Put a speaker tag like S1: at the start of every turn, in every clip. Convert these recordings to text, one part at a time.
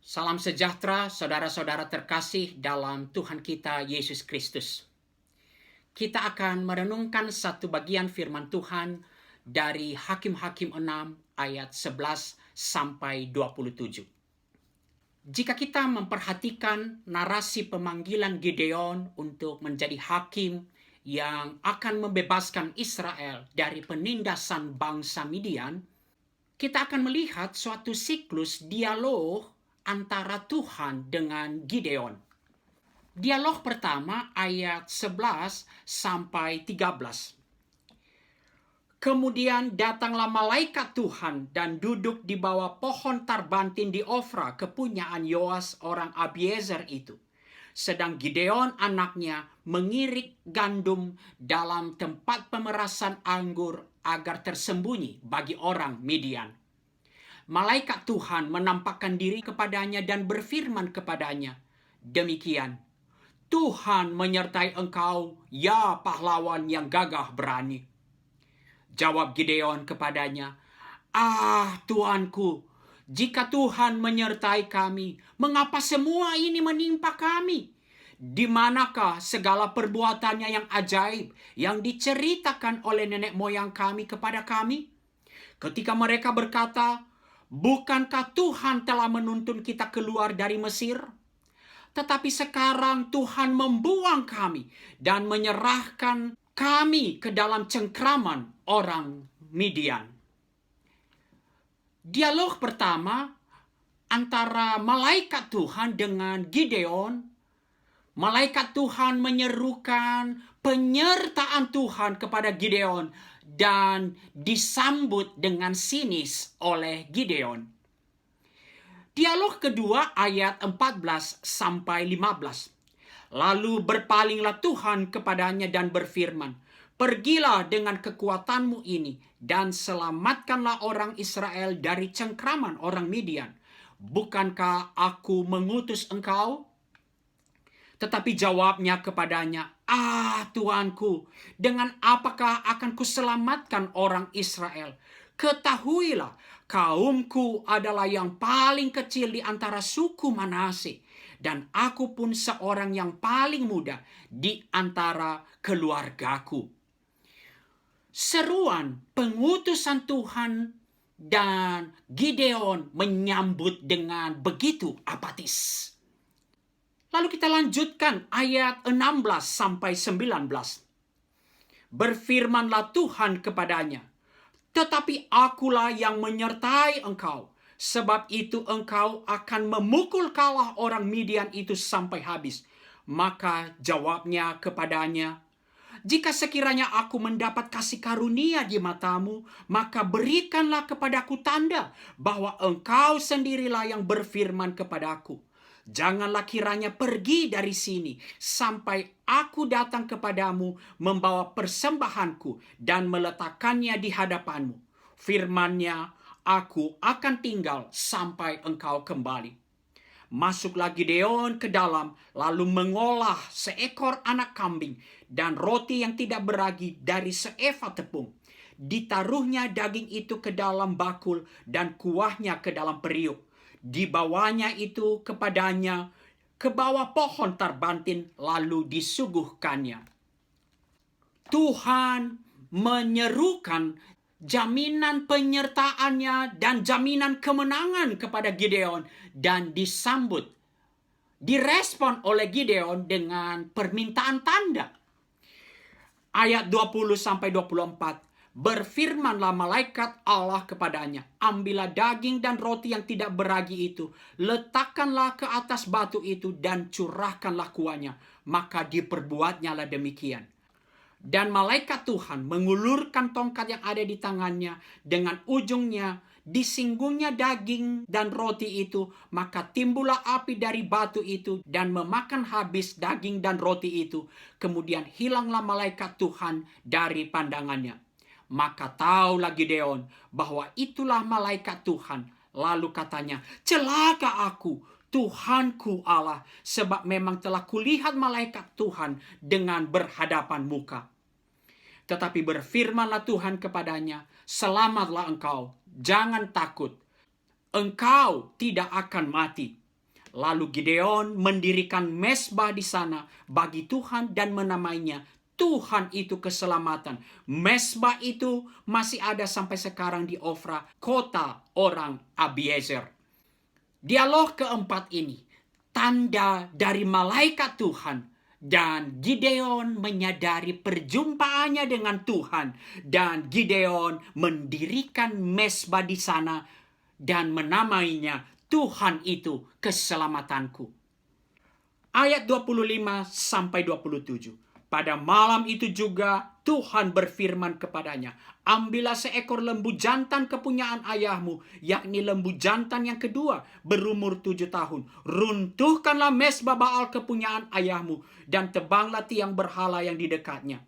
S1: Salam sejahtera, saudara-saudara terkasih dalam Tuhan kita Yesus Kristus. Kita akan merenungkan satu bagian firman Tuhan dari Hakim-Hakim 6 ayat 11 sampai 27. Jika kita memperhatikan narasi pemanggilan Gideon untuk menjadi hakim yang akan membebaskan Israel dari penindasan bangsa Midian, kita akan melihat suatu siklus dialog antara Tuhan dengan Gideon. Dialog pertama ayat 11 sampai 13. Kemudian datanglah malaikat Tuhan dan duduk di bawah pohon tarbantin di Ofra, kepunyaan Yoas orang Abiezer itu. Sedang Gideon anaknya mengirik gandum dalam tempat pemerasan anggur agar tersembunyi bagi orang Midian. Malaikat Tuhan menampakkan diri kepadanya dan berfirman kepadanya, "Demikian, Tuhan menyertai engkau, ya pahlawan yang gagah berani." Jawab Gideon kepadanya, Tuanku, jika Tuhan menyertai kami, mengapa semua ini menimpa kami? Di manakah segala perbuatannya yang ajaib yang diceritakan oleh nenek moyang kami kepada kami? Ketika mereka berkata, bukankah Tuhan telah menuntun kita keluar dari Mesir? Tetapi sekarang Tuhan membuang kami dan menyerahkan kami ke dalam cengkraman orang Midian. Dialog pertama antara malaikat Tuhan dengan Gideon. Malaikat Tuhan menyerukan penyertaan Tuhan kepada Gideon dan disambut dengan sinis oleh Gideon. Dialog kedua ayat 14 sampai 15. Lalu berpalinglah Tuhan kepadanya dan berfirman, "Pergilah dengan kekuatanmu ini dan selamatkanlah orang Israel dari cengkraman orang Midian. Bukankah aku mengutus engkau?" Tetapi jawabnya kepadanya, Tuanku, dengan apakah akan kuselamatkan orang Israel? Ketahuilah, kaumku adalah yang paling kecil di antara suku Manase, dan aku pun seorang yang paling muda di antara keluargaku. Seruan pengutusan Tuhan dan Gideon menyambut dengan begitu apatis. Lalu kita lanjutkan ayat 16 sampai 19. Berfirmanlah Tuhan kepadanya, "Tetapi akulah yang menyertai engkau, sebab itu engkau akan memukul kalah orang Midian itu sampai habis." Maka jawabnya kepadanya, "Jika sekiranya aku mendapat kasih karunia di matamu, maka berikanlah kepadaku tanda bahwa engkau sendirilah yang berfirman kepadaku. Janganlah kiranya pergi dari sini sampai aku datang kepadamu membawa persembahanku dan meletakkannya di hadapanmu. Firman-Nya, aku akan tinggal sampai engkau kembali." Masuklah Gideon ke dalam, lalu mengolah seekor anak kambing dan roti yang tidak beragi dari seeva tepung. Ditaruhnya daging itu ke dalam bakul dan kuahnya ke dalam periuk. Dibawanya itu kepadanya ke bawah pohon tarbantin, lalu disuguhkannya. Tuhan menyerukan jaminan penyertaannya dan jaminan kemenangan kepada Gideon, dan direspon oleh Gideon dengan permintaan tanda. Ayat 20-24. Berfirmanlah malaikat Allah kepadanya, "Ambillah daging dan roti yang tidak beragi itu, letakkanlah ke atas batu itu dan curahkanlah kuahnya." Maka diperbuatnyalah demikian. Dan malaikat Tuhan mengulurkan tongkat yang ada di tangannya, dengan ujungnya disinggungnya daging dan roti itu, maka timbullah api dari batu itu dan memakan habis daging dan roti itu. Kemudian hilanglah malaikat Tuhan dari pandangannya. Maka taulah Gideon bahwa itulah malaikat Tuhan. Lalu katanya, "Celaka aku, Tuhanku Allah, sebab memang telah kulihat malaikat Tuhan dengan berhadapan muka." Tetapi berfirmanlah Tuhan kepadanya, "Selamatlah engkau, jangan takut. Engkau tidak akan mati." Lalu Gideon mendirikan mezbah di sana bagi Tuhan dan menamainya Tuhan itu keselamatan. Mezbah itu masih ada sampai sekarang di Ofra, kota orang Abiezer. Dialog keempat ini, tanda dari malaikat Tuhan. Dan Gideon menyadari perjumpaannya dengan Tuhan. Dan Gideon mendirikan mezbah di sana dan menamainya Tuhan itu keselamatanku. Ayat 25 sampai 27. Pada malam itu juga Tuhan berfirman kepadanya, ambillah seekor lembu jantan kepunyaan ayahmu, yakni lembu jantan yang kedua, berumur 7 tahun. Runtuhkanlah mezbah Baal kepunyaan ayahmu, dan tebanglah tiang berhala yang di dekatnya.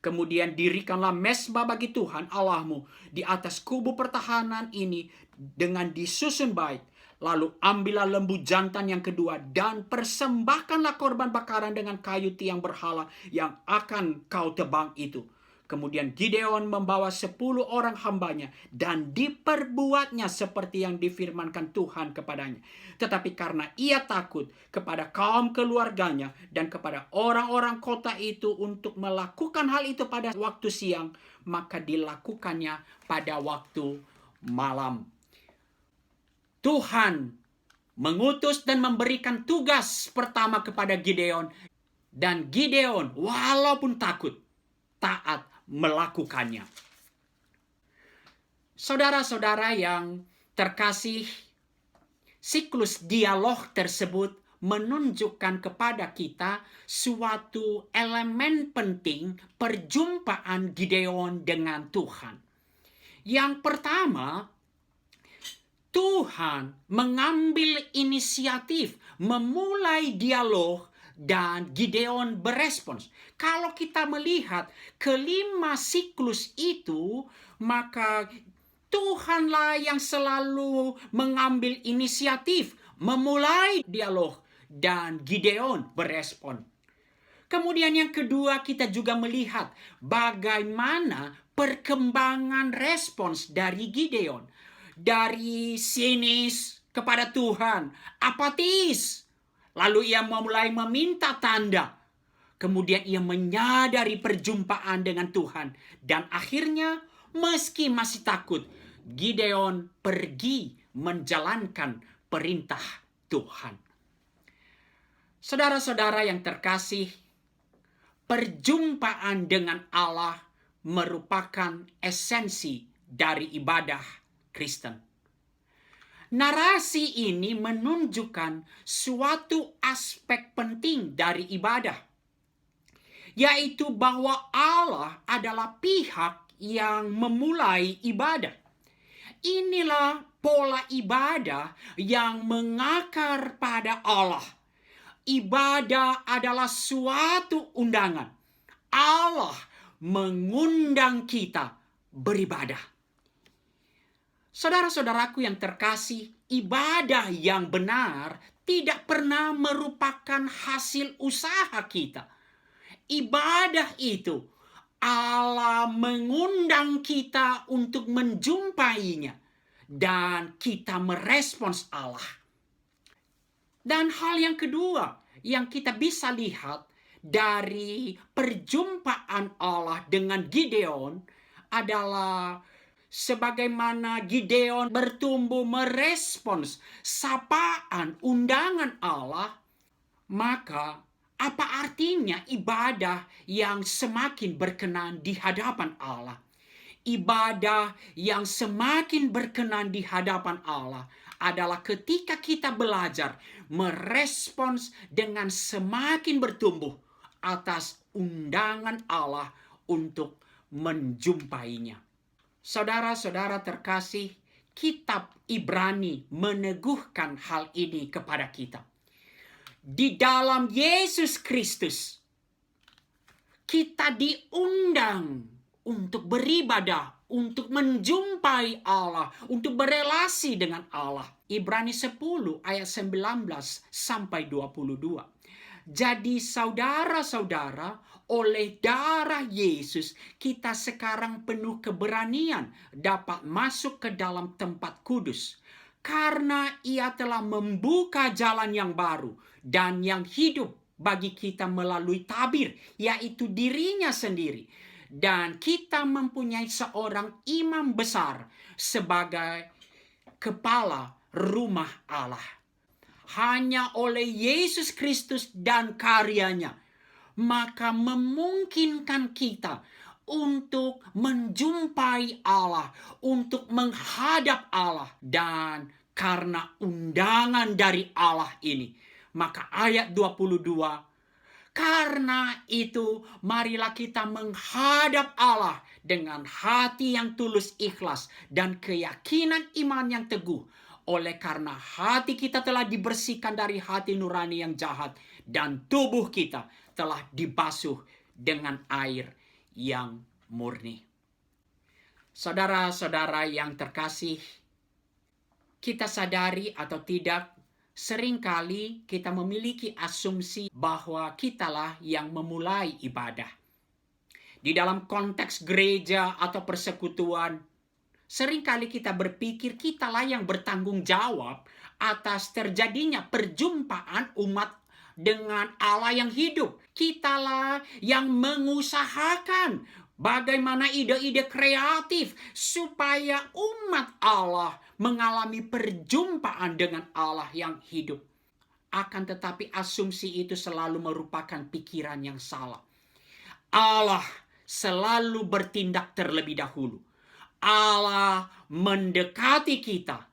S1: Kemudian dirikanlah mezbah bagi Tuhan Allahmu di atas kubu pertahanan ini dengan disusun baik. Lalu ambillah lembu jantan yang kedua dan persembahkanlah korban bakaran dengan kayu tiang berhala yang akan kau tebang itu. Kemudian Gideon membawa 10 orang hambanya dan diperbuatnya seperti yang difirmankan Tuhan kepadanya. Tetapi karena ia takut kepada kaum keluarganya dan kepada orang-orang kota itu untuk melakukan hal itu pada waktu siang, maka dilakukannya pada waktu malam. Tuhan mengutus dan memberikan tugas pertama kepada Gideon. Dan Gideon walaupun takut, taat melakukannya. Saudara-saudara yang terkasih, siklus dialog tersebut menunjukkan kepada kita suatu elemen penting perjumpaan Gideon dengan Tuhan. Yang pertama, Tuhan mengambil inisiatif, memulai dialog, dan Gideon berespons. Kalau kita melihat kelima siklus itu, maka Tuhanlah yang selalu mengambil inisiatif, memulai dialog, dan Gideon berespon. Kemudian yang kedua, kita juga melihat bagaimana perkembangan respons dari Gideon. Dari sinis kepada Tuhan, apatis. Lalu ia mulai meminta tanda. Kemudian ia menyadari perjumpaan dengan Tuhan. Dan akhirnya meski masih takut, Gideon pergi menjalankan perintah Tuhan. Saudara-saudara yang terkasih, perjumpaan dengan Allah merupakan esensi dari ibadah Kristen. Narasi ini menunjukkan suatu aspek penting dari ibadah, yaitu bahwa Allah adalah pihak yang memulai ibadah. Inilah pola ibadah yang mengakar pada Allah. Ibadah adalah suatu undangan. Allah mengundang kita beribadah. Saudara-saudaraku yang terkasih, ibadah yang benar tidak pernah merupakan hasil usaha kita. Ibadah itu Allah mengundang kita untuk menjumpainya dan kita merespons Allah. Dan hal yang kedua yang kita bisa lihat dari perjumpaan Allah dengan Gideon adalah sebagaimana Gideon bertumbuh merespons sapaan undangan Allah, maka apa artinya ibadah yang semakin berkenan di hadapan Allah? Ibadah yang semakin berkenan di hadapan Allah adalah ketika kita belajar merespons dengan semakin bertumbuh atas undangan Allah untuk menjumpainya. Saudara-saudara terkasih, kitab Ibrani meneguhkan hal ini kepada kita. Di dalam Yesus Kristus, kita diundang untuk beribadah, untuk menjumpai Allah, untuk berelasi dengan Allah. Ibrani 10 ayat 19 sampai 22. Jadi saudara-saudara, oleh darah Yesus, kita sekarang penuh keberanian dapat masuk ke dalam tempat kudus. karena Ia telah membuka jalan yang baru dan yang hidup bagi kita melalui tabir, yaitu dirinya sendiri. Dan kita mempunyai seorang imam besar sebagai kepala rumah Allah. Hanya oleh Yesus Kristus dan karyanya, maka memungkinkan kita untuk menjumpai Allah, untuk menghadap Allah. Dan karena undangan dari Allah ini, maka ayat 22, karena itu marilah kita menghadap Allah dengan hati yang tulus ikhlas dan keyakinan iman yang teguh. Oleh karena hati kita telah dibersihkan dari hati nurani yang jahat dan tubuh kita telah dibasuh dengan air yang murni. Saudara-saudara yang terkasih, kita sadari atau tidak, seringkali kita memiliki asumsi bahwa kitalah yang memulai ibadah. Di dalam konteks gereja atau persekutuan, seringkali kita berpikir kitalah yang bertanggung jawab atas terjadinya perjumpaan umat dengan Allah yang hidup. Kitalah yang mengusahakan bagaimana ide-ide kreatif supaya umat Allah mengalami perjumpaan dengan Allah yang hidup. Akan tetapi asumsi itu selalu merupakan pikiran yang salah. Allah selalu bertindak terlebih dahulu. Allah mendekati kita,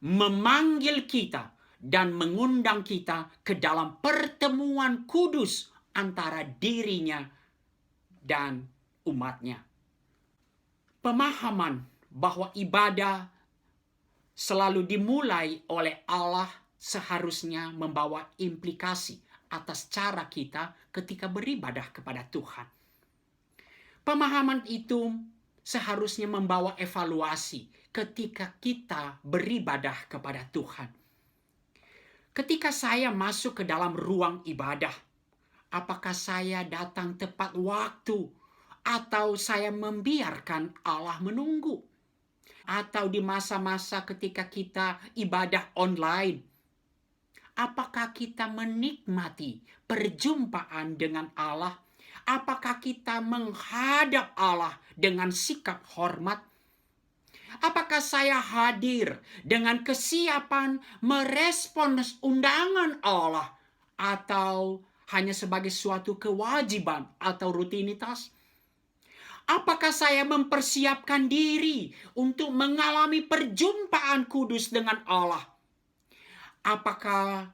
S1: memanggil kita, dan mengundang kita ke dalam pertemuan kudus antara dirinya dan umatnya. Pemahaman bahwa ibadah selalu dimulai oleh Allah seharusnya membawa implikasi atas cara kita ketika beribadah kepada Tuhan. Pemahaman itu seharusnya membawa evaluasi ketika kita beribadah kepada Tuhan. Ketika saya masuk ke dalam ruang ibadah, apakah saya datang tepat waktu atau saya membiarkan Allah menunggu? Atau di masa-masa ketika kita ibadah online, apakah kita menikmati perjumpaan dengan Allah? Apakah kita menghadap Allah dengan sikap hormat? Apakah saya hadir dengan kesiapan merespons undangan Allah atau hanya sebagai suatu kewajiban atau rutinitas? Apakah saya mempersiapkan diri untuk mengalami perjumpaan kudus dengan Allah? Apakah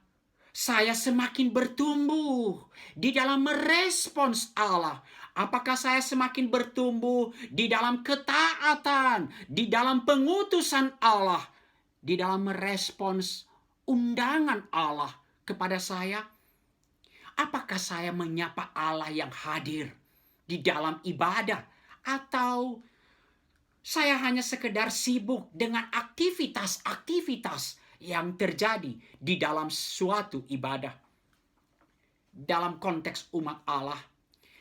S1: saya semakin bertumbuh di dalam merespons Allah? Apakah saya semakin bertumbuh di dalam ketaatan, di dalam pengutusan Allah, di dalam merespons undangan Allah kepada saya? Apakah saya menyapa Allah yang hadir di dalam ibadah? Atau saya hanya sekedar sibuk dengan aktivitas-aktivitas yang terjadi di dalam suatu ibadah? Dalam konteks umat Allah,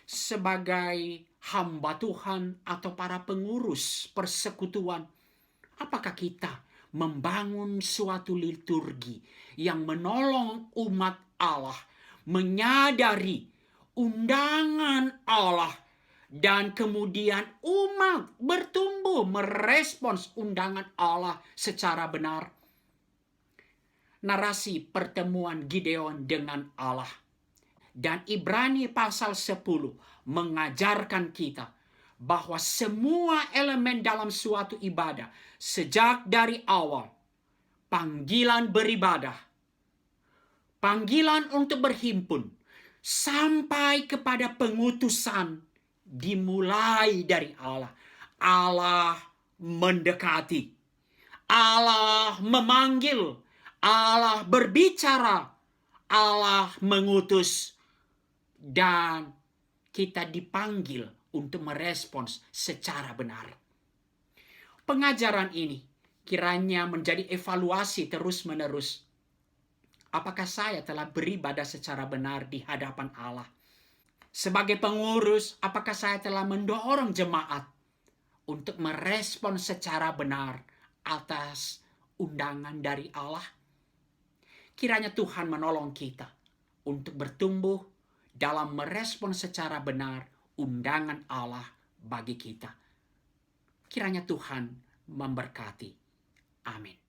S1: sebagai hamba Tuhan atau para pengurus persekutuan, apakah kita membangun suatu liturgi yang menolong umat Allah menyadari undangan Allah, dan kemudian umat bertumbuh merespons undangan Allah secara benar? Narasi pertemuan Gideon dengan Allah dan Ibrani pasal 10 mengajarkan kita bahwa semua elemen dalam suatu ibadah, sejak dari awal, panggilan beribadah, panggilan untuk berhimpun, sampai kepada pengutusan, dimulai dari Allah. Allah mendekati, Allah memanggil, Allah berbicara, Allah mengutus, dan kita dipanggil untuk merespons secara benar. Pengajaran ini kiranya menjadi evaluasi terus-menerus. Apakah saya telah beribadah secara benar di hadapan Allah? Sebagai pengurus, apakah saya telah mendorong jemaat untuk merespons secara benar atas undangan dari Allah. Kiranya Tuhan menolong kita untuk bertumbuh dalam merespon secara benar undangan Allah bagi kita. Kiranya Tuhan memberkati. Amin.